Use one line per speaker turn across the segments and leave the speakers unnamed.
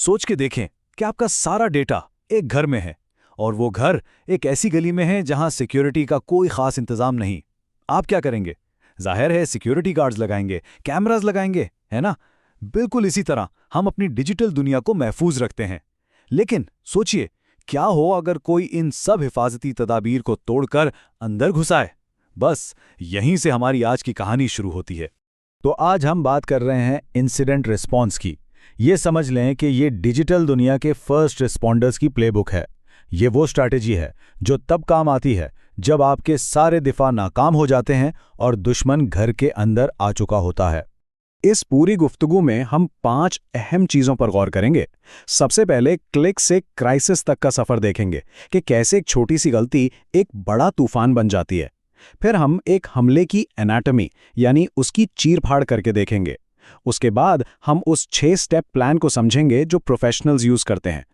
सोच के देखें कि आपका सारा डेटा एक घर में है और वो घर एक ऐसी गली में है जहां सिक्योरिटी का कोई खास इंतजाम नहीं। आप क्या करेंगे? जाहिर है सिक्योरिटी गार्ड्स लगाएंगे, कैमरास लगाएंगे, है ना? बिल्कुल इसी तरह हम अपनी डिजिटल दुनिया को महफूज रखते हैं। लेकिन सोचिए, क्या हो अगर कोई इन सब हिफाजती तदाबीर को तोड़कर अंदर घुस आए? बस यहीं से हमारी आज की कहानी शुरू होती है। तो आज हम बात कर रहे हैं इंसिडेंट रिस्पॉन्स की। ये समझ लें कि ये डिजिटल दुनिया के फर्स्ट रिस्पॉन्डर्स की प्लेबुक है। ये वो स्ट्रैटेजी है जो तब काम आती है जब आपके सारे दिफा नाकाम हो जाते हैं और दुश्मन घर के अंदर आ चुका होता है। इस पूरी गुफ्तगू में हम 5 अहम चीज़ों पर गौर करेंगे। सबसे पहले क्लिक से क्राइसिस तक का सफ़र देखेंगे कि कैसे एक छोटी सी गलती एक बड़ा तूफान बन जाती है। फिर हम एक हमले की एनाटॉमी यानी उसकी चीर-फाड़ करके देखेंगे। उसके बाद हम उस 6 स्टेप प्लान को समझेंगे जो प्रोफेशनल्स यूज़ करते हैं।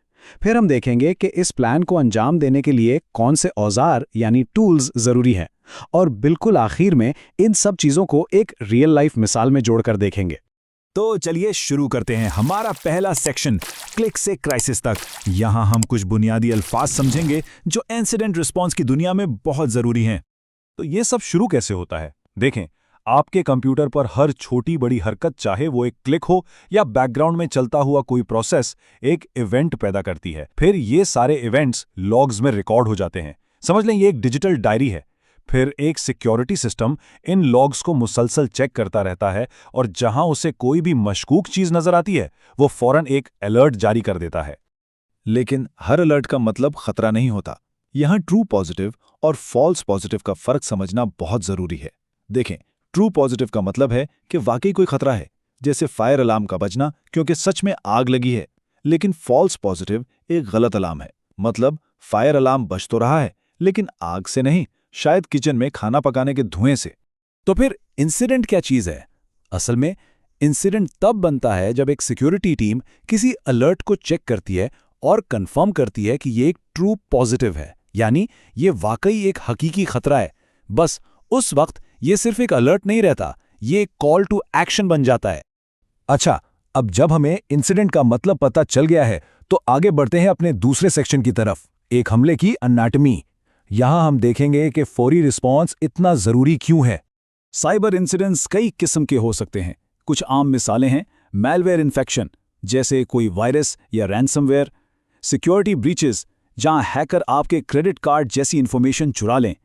फिर हम देखेंगे कि इस प्लान को अंजाम देने के लिए कौन से औजार यानी टूल्स ज़रूरी हैं। और बिल्कुल आखिर में इन सब चीज़ों को एक रियल लाइफ मिसाल में जोड़कर देखेंगे। तो चलिए शुरू करते हैं हमारा पहला सेक्शन, क्लिक से क्राइसिस तक। यहाँ हम कुछ बुनियादी अल्फाज समझेंगे जो इंसिडेंट रिस्पॉन्स की दुनिया में बहुत ज़रूरी हैं। तो ये सब शुरू कैसे होता है? देखें, आपके कंप्यूटर पर हर छोटी बड़ी हरकत, चाहे वो एक क्लिक हो या बैकग्राउंड में चलता हुआ कोई प्रोसेस, एक इवेंट पैदा करती है। फिर ये सारे इवेंट्स लॉग्स में रिकॉर्ड हो जाते हैं। समझ लें ये एक डिजिटल डायरी है। फिर एक सिक्योरिटी सिस्टम इन लॉग्स को मुसलसल चेक करता रहता है और जहां उसे कोई भी मशकूक चीज नजर आती है वो फौरन एक अलर्ट जारी कर देता है। लेकिन हर अलर्ट का मतलब खतरा नहीं होता। यहां ट्रू पॉजिटिव और फॉल्स पॉजिटिव का फर्क समझना बहुत जरूरी है। देखें, ट्रू पॉजिटिव का मतलब है कि वाकई कोई खतरा है, जैसे फायर अलार्म का बजना क्योंकि सच में आग लगी है। लेकिन फॉल्स पॉजिटिव एक गलत अलार्म है, मतलब फायर अलार्म बज तो रहा है लेकिन आग से नहीं, शायद किचन में खाना पकाने के धुएं से। तो फिर इंसिडेंट क्या चीज है? असल में इंसिडेंट तब बनता है जब एक सिक्योरिटी टीम किसी अलर्ट को चेक करती है और कंफर्म करती है कि ये एक ट्रू पॉजिटिव है, यानी ये वाकई एक हकीकी खतरा है। बस उस वक्त ये सिर्फ एक अलर्ट नहीं रहता, ये एक कॉल टू एक्शन बन जाता है। अच्छा, अब जब हमें इंसिडेंट का मतलब पता चल गया है तो आगे बढ़ते हैं अपने दूसरे सेक्शन की तरफ, एक हमले की एनाटॉमी। यहां हम देखेंगे कि फौरी रिस्पॉन्स इतना जरूरी क्यों है। साइबर इंसिडेंट्स कई किस्म के हो सकते हैं। कुछ आम मिसालें हैं मैलवेयर इन्फेक्शन, जैसे कोई वायरस या रैंसमवेयर; सिक्योरिटी ब्रीचेस, जहां हैकर आपके क्रेडिट कार्ड जैसी इंफॉर्मेशन चुरा लें;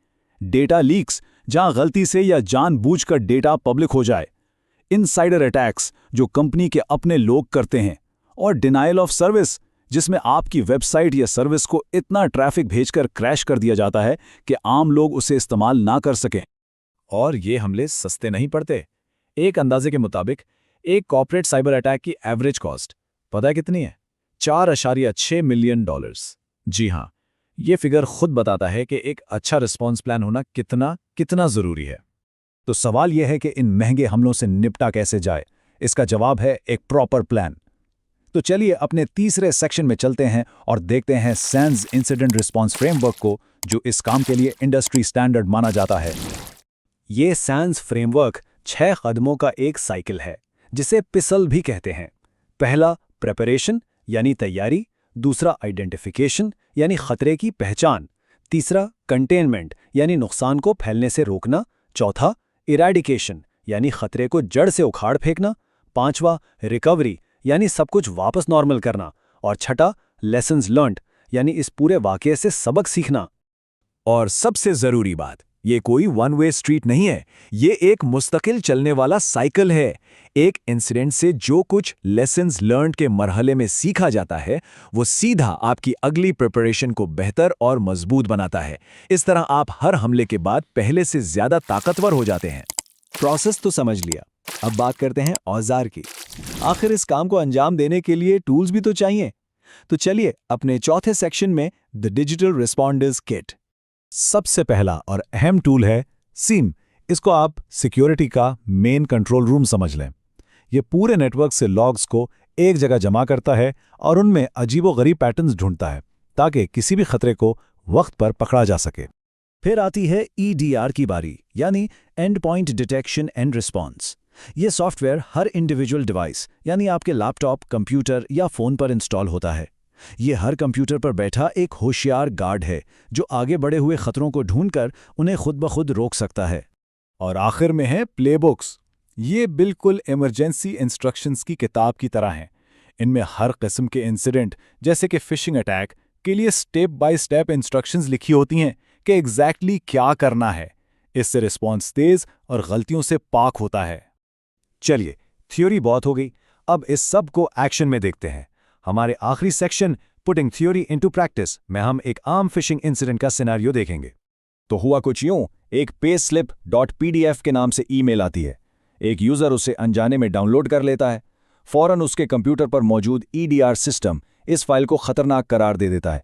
डेटा लीक्स, जहां गलती से या जानबूझकर डेटा पब्लिक हो जाए; इनसाइडर अटैक्स, जो कंपनी के अपने लोग करते हैं; और डिनायल ऑफ सर्विस, जिसमें आपकी वेबसाइट या सर्विस को इतना ट्रैफिक भेजकर क्रैश कर दिया जाता है कि आम लोग उसे इस्तेमाल ना कर सकें। और ये हमले सस्ते नहीं पड़ते। एक अंदाजे के मुताबिक एक कॉर्पोरेट साइबर अटैक की एवरेज कॉस्ट पता है कितनी है? $4.6 मिलियन। जी हाँ, ये फिगर खुद बताता है कि एक अच्छा रिस्पॉन्स प्लान होना कितना जरूरी है। तो सवाल यह है कि इन महंगे हमलों से निपटा कैसे जाए? इसका जवाब है एक प्रॉपर प्लान। तो चलिए अपने तीसरे सेक्शन में चलते हैं और देखते हैं सैंस इंसिडेंट रिस्पॉन्स फ्रेमवर्क को, जो इस काम के लिए इंडस्ट्री स्टैंडर्ड माना जाता है। ये सैंस फ्रेमवर्क 6 कदमों का एक साइकिल है, जिसे पिसल भी कहते हैं। पहला प्रिपरेशन यानी तैयारी, दूसरा आइडेंटिफिकेशन यानी खतरे की पहचान, तीसरा कंटेनमेंट यानी नुकसान को फैलने से रोकना, चौथा इरेडिकेशन यानी खतरे को जड़ से उखाड़ फेंकना, पांचवा रिकवरी यानी सब कुछ वापस नॉर्मल करना, और छठा लेसन्स लर्न्ड यानी इस पूरे वाकये से सबक सीखना। और सबसे जरूरी बात, ये कोई वन वे स्ट्रीट नहीं है, ये एक मुस्तकिल चलने वाला साइकिल है। एक इंसिडेंट से जो कुछ लेसन्स लर्न्ड के मरहले में सीखा जाता है वो सीधा आपकी अगली प्रिपरेशन को बेहतर और मजबूत बनाता है। इस तरह आप हर हमले के बाद पहले से ज्यादा ताकतवर हो जाते हैं। प्रोसेस तो समझ लिया, अब बात करते हैं औजार की। आखिर इस काम को अंजाम देने के लिए टूल्स भी तो चाहिए। तो चलिए अपने चौथे सेक्शन में द डिजिटल रिस्पॉन्डर्स किट। सबसे पहला और अहम टूल है सीम। इसको आप सिक्योरिटी का मेन कंट्रोल रूम समझ लें। ये पूरे नेटवर्क से लॉग्स को एक जगह जमा करता है और उनमें अजीबोगरीब पैटर्न्स ढूंढता है ताकि किसी भी खतरे को वक्त पर पकड़ा जा सके। फिर आती है EDR की बारी, यानी and point detection and response. ये सॉफ्टवेयर हर इंडिविजुअल डिवाइस यानी आपके लैपटॉप, कंप्यूटर या फ़ोन पर इंस्टॉल होता है। ये हर कंप्यूटर पर बैठा एक होशियार गार्ड है जो आगे बढ़े हुए खतरों को ढूंढकर उन्हें खुद ब खुद रोक सकता है।
और आखिर में है प्लेबुक्स। ये बिल्कुल इमरजेंसी इंस्ट्रक्शंस की किताब की तरह हैं। इनमें हर किस्म के इंसिडेंट जैसे कि फिशिंग अटैक के लिए स्टेप बाय स्टेप इंस्ट्रक्शंस लिखी होती हैं कि एग्जैक्टली क्या करना है। इससे रिस्पॉन्स तेज और गलतियों से पाक होता है।
चलिए, थ्योरी बहुत हो गई, अब इस सब को एक्शन में देखते हैं। हमारे आखिरी section putting theory into practice में हम एक आम फिशिंग इंसिडेंट का सिनेरियो देखेंगे।
तो हुआ कुछ यूं, एक payslip.pdf के नाम से ईमेल आती है। एक यूजर उसे अनजाने में डाउनलोड कर लेता है। फौरन उसके कंप्यूटर पर मौजूद EDR सिस्टम इस फाइल को खतरनाक करार दे देता है।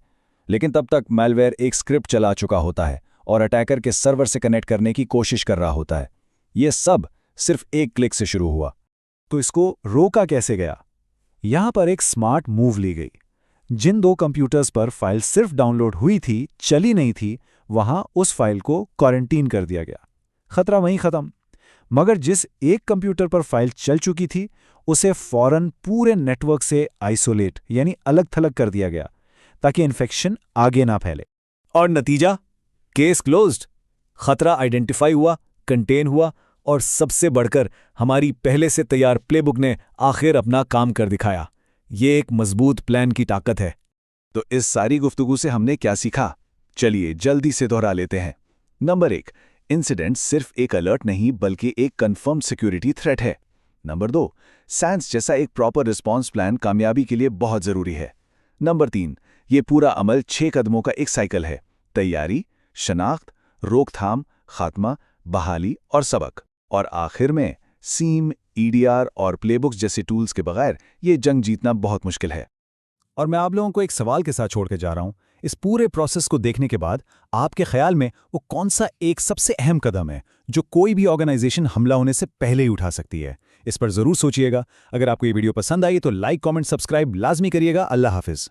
लेकिन तब तक मैलवेयर एक स्क्रिप्ट चला चुका होता है और अटैकर के सर्वर से कनेक्ट करने की कोशिश कर रहा होता है। यह सब सिर्फ एक क्लिक से शुरू हुआ।
तो इसको रोका कैसे गया? यहां पर एक स्मार्ट मूव ली गई। जिन 2 कंप्यूटर्स पर फाइल सिर्फ डाउनलोड हुई थी, चली नहीं थी, वहां उस फाइल को क्वारंटीन कर दिया गया। खतरा वहीं खत्म। मगर जिस एक कंप्यूटर पर फाइल चल चुकी थी, उसे फौरन पूरे नेटवर्क से आइसोलेट यानी अलग थलग कर दिया गया ताकि इन्फेक्शन आगे ना फैले।
और नतीजा? Case closed. खतरा आइडेंटिफाई हुआ, कंटेन हुआ और सबसे बढ़कर हमारी पहले से तैयार प्लेबुक ने आखिर अपना काम कर दिखाया। ये एक मजबूत प्लान की ताकत है।
तो इस सारी गुफ्तगू से हमने क्या सीखा? चलिए जल्दी से दोहरा लेते हैं। नंबर 1, इंसिडेंट सिर्फ एक अलर्ट नहीं बल्कि एक कंफर्म सिक्योरिटी थ्रेट है। नंबर 2, सैंस जैसा एक प्रॉपर रिस्पॉन्स प्लान कामयाबी के लिए बहुत जरूरी है। नंबर 3, ये पूरा अमल 6 कदमों का एक साइकिल है: तैयारी, शनाख्त, रोकथाम, खात्मा, बहाली और सबक। और आखिर में सीम, EDR और प्लेबुक्स जैसे टूल्स के बगैर ये जंग जीतना बहुत मुश्किल है। और मैं आप लोगों को एक सवाल के साथ छोड़ के जा रहा हूं। इस पूरे प्रोसेस को देखने के बाद आपके ख्याल में वो कौन सा एक सबसे अहम कदम है जो कोई भी ऑर्गेनाइजेशन हमला होने से पहले ही उठा सकती है? इस पर जरूर सोचिएगा। अगर आपको ये वीडियो पसंद आई तो लाइक, कमेंट, सब्सक्राइब लाजमी करिएगा। अल्लाह हाफिज।